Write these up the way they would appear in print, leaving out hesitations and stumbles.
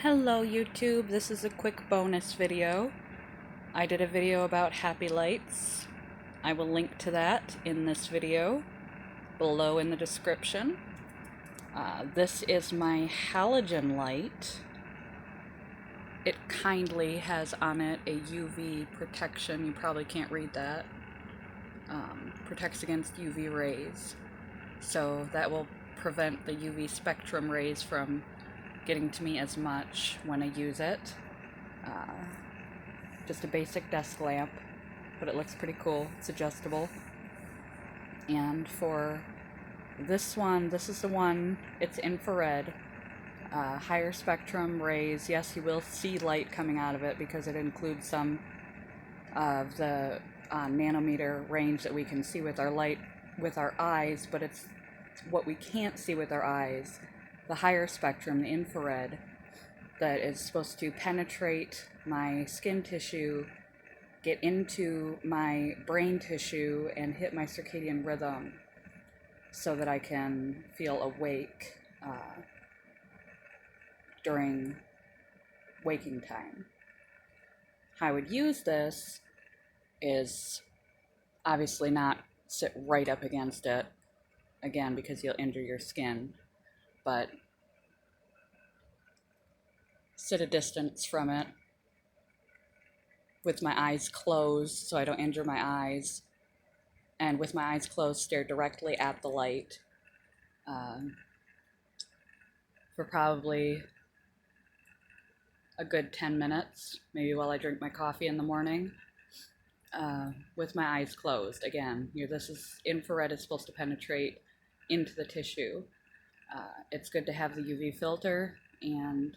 Hello YouTube, this is a quick bonus video. I did a video about happy lights. I will link to that in this video below in the description. This is my halogen light. It kindly has on it a UV protection. You probably can't read that. Protects against UV rays. So that will prevent the UV spectrum rays from getting to me as much when I use it. Just a basic desk lamp, but it looks pretty cool. It's adjustable. And for this one, this is the one, it's infrared. Higher spectrum rays. Yes, you will see light coming out of it because it includes some of the nanometer range that we can see with our light with our eyes, but it's what we can't see with our eyes, the higher spectrum, the infrared, that is supposed to penetrate my skin tissue, get into my brain tissue, and hit my circadian rhythm so that I can feel awake during waking time. How I would use this is obviously not sit right up against it, again, because you'll injure your skin, but sit a distance from it with my eyes closed so I don't injure my eyes, and with my eyes closed stare directly at the light for probably a good 10 minutes, maybe while I drink my coffee in the morning, with my eyes closed. Again, this is infrared, is supposed to penetrate into the tissue. It's good to have the UV filter, and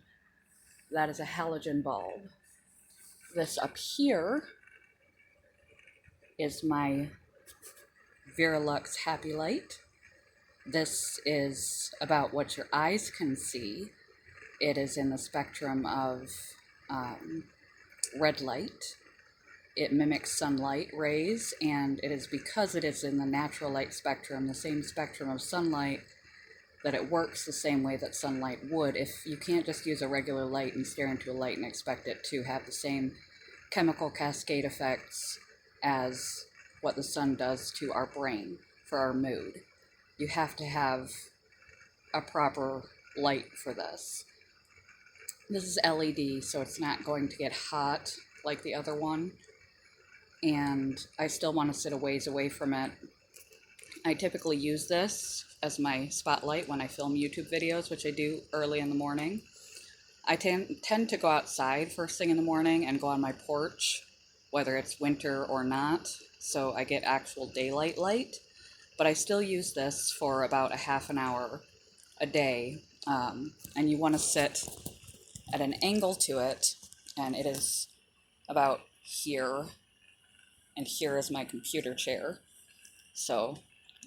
that is a halogen bulb. This up here is my Veralux Happy Light. This is about what your eyes can see. It is in the spectrum of red light. It mimics sunlight rays, and it is because it is in the natural light spectrum, the same spectrum of sunlight, that it works the same way that sunlight would. If you can't just use a regular light and stare into a light and expect it to have the same chemical cascade effects as what the sun does to our brain for our mood. You have to have a proper light for this. This is LED, so it's not going to get hot like the other one, and I still want to sit a ways away from it. I typically use this as my spotlight when I film YouTube videos, which I do early in the morning. I tend to go outside first thing in the morning and go on my porch, whether it's winter or not, so I get actual daylight light. But I still use this for about a half an hour a day, and you want to sit at an angle to it, and it is about here, and here is my computer chair. So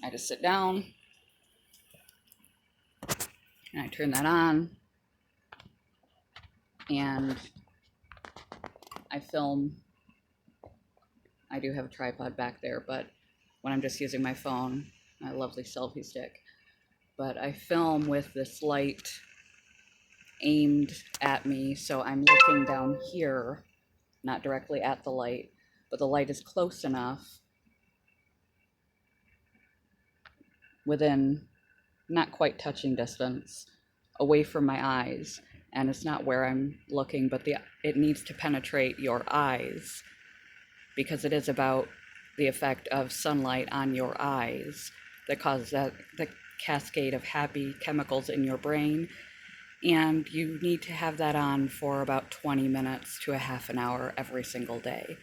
I just sit down, and I turn that on, and I film. I do have a tripod back there, but when I'm just using my phone, my lovely selfie stick, but I film with this light aimed at me, so I'm looking down here, not directly at the light, but the light is close enough, within not quite touching distance, away from my eyes, and it's not where I'm looking, but it needs to penetrate your eyes, because it is about the effect of sunlight on your eyes that causes the cascade of happy chemicals in your brain, and you need to have that on for about 20 minutes to a half an hour every single day.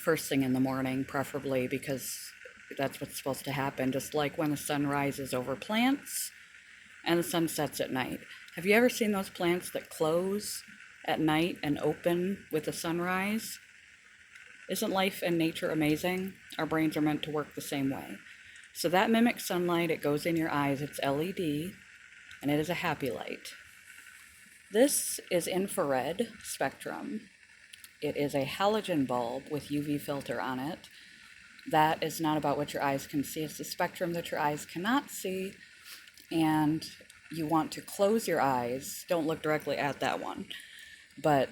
First thing in the morning, preferably, because that's what's supposed to happen, just like when the sun rises over plants and the sun sets at night. Have you ever seen those plants that close at night and open with the sunrise? Isn't life and nature amazing? Our brains are meant to work the same way. So that mimics sunlight. It goes in your eyes. It's LED, and it is a happy light. This is infrared spectrum. It is a halogen bulb with UV filter on it. That is not about what your eyes can see. It's the spectrum that your eyes cannot see, and you want to close your eyes. Don't look directly at that one, but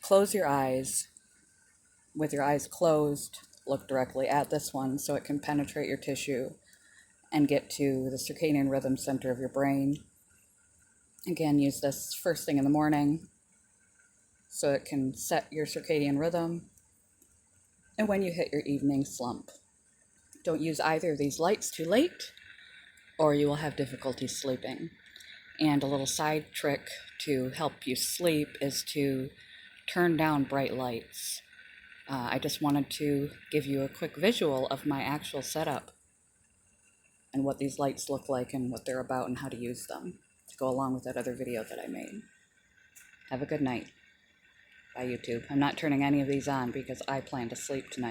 close your eyes. With your eyes closed, look directly at this one so it can penetrate your tissue and get to the circadian rhythm center of your brain. Again, use this first thing in the morning so it can set your circadian rhythm. And when you hit your evening slump, don't use either of these lights too late or you will have difficulty sleeping. And a little side trick to help you sleep is to turn down bright lights. I just wanted to give you a quick visual of my actual setup and what these lights look like and what they're about and how to use them to go along with that other video that I made. Have a good night. Bye, YouTube. I'm not turning any of these on because I plan to sleep tonight.